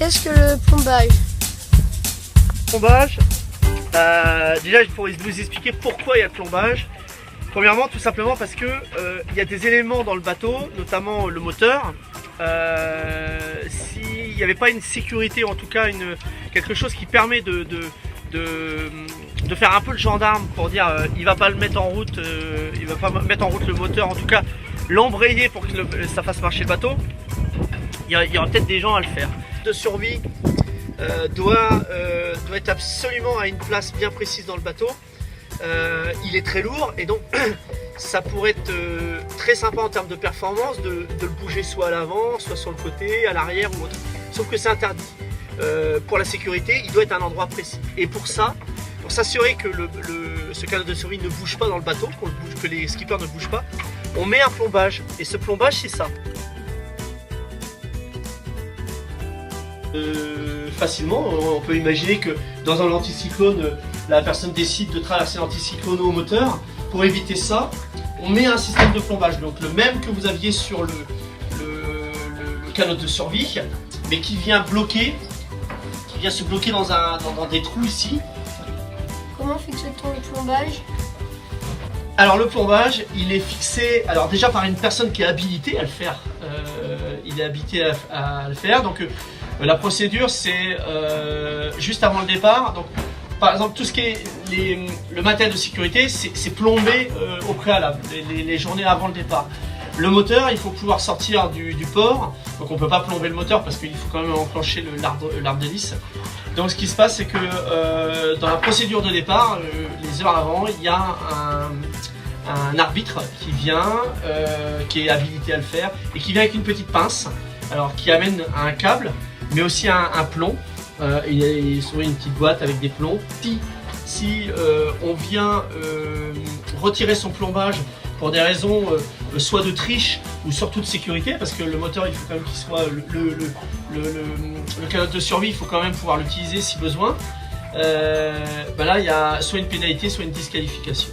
Qu'est-ce que le plombage? Plombage, déjà il faut vous expliquer pourquoi il y a le plombage. Premièrement, tout simplement parce que il y a des éléments dans le bateau, notamment le moteur. S'il n'y avait pas une sécurité, en tout cas quelque chose qui permet de faire un peu le gendarme pour dire il va pas le mettre en route, il va pas mettre en route le moteur, en tout cas l'embrayer pour que ça fasse marcher le bateau, il y aura peut-être des gens à le faire. De survie doit être absolument à une place bien précise dans le bateau. Il est très lourd et donc ça pourrait être très sympa en termes de performance de le bouger soit à l'avant, soit sur le côté, à l'arrière ou autre. Sauf que c'est interdit. Pour la sécurité, il doit être à un endroit précis. Et pour ça, pour s'assurer que ce canot de survie ne bouge pas dans le bateau, que les skippers ne bougent pas, on met un plombage. Et ce plombage, c'est ça. Facilement, on peut imaginer que dans un anticyclone, la personne décide de traverser l'anticyclone au moteur. Pour éviter ça, on met un système de plombage, donc le même que vous aviez sur le canot de survie, mais qui vient se bloquer dans des trous ici. Comment fixe-t-on le plombage? Alors le plombage, il est fixé déjà par une personne qui est habilitée à le faire. Il est habilité à le faire. Donc la procédure, c'est juste avant le départ. Donc, par exemple, tout ce qui est le matériel de sécurité, c'est plombé au préalable, les journées avant le départ. Le moteur, il faut pouvoir sortir du port, donc on ne peut pas plomber le moteur parce qu'il faut quand même enclencher l'arbre d'hélice. Donc ce qui se passe, c'est que dans la procédure de départ, les heures avant, il y a un arbitre qui vient, qui est habilité à le faire, et qui vient avec une petite pince, alors qui amène un câble, mais aussi un plomb. Il y a souvent une petite boîte avec des plombs. Si on vient retirer son plombage pour des raisons soit de triche ou surtout de sécurité, parce que le moteur, il faut quand même qu'il soit le canot de survie, il faut quand même pouvoir l'utiliser si besoin. Là, il y a soit une pénalité, soit une disqualification.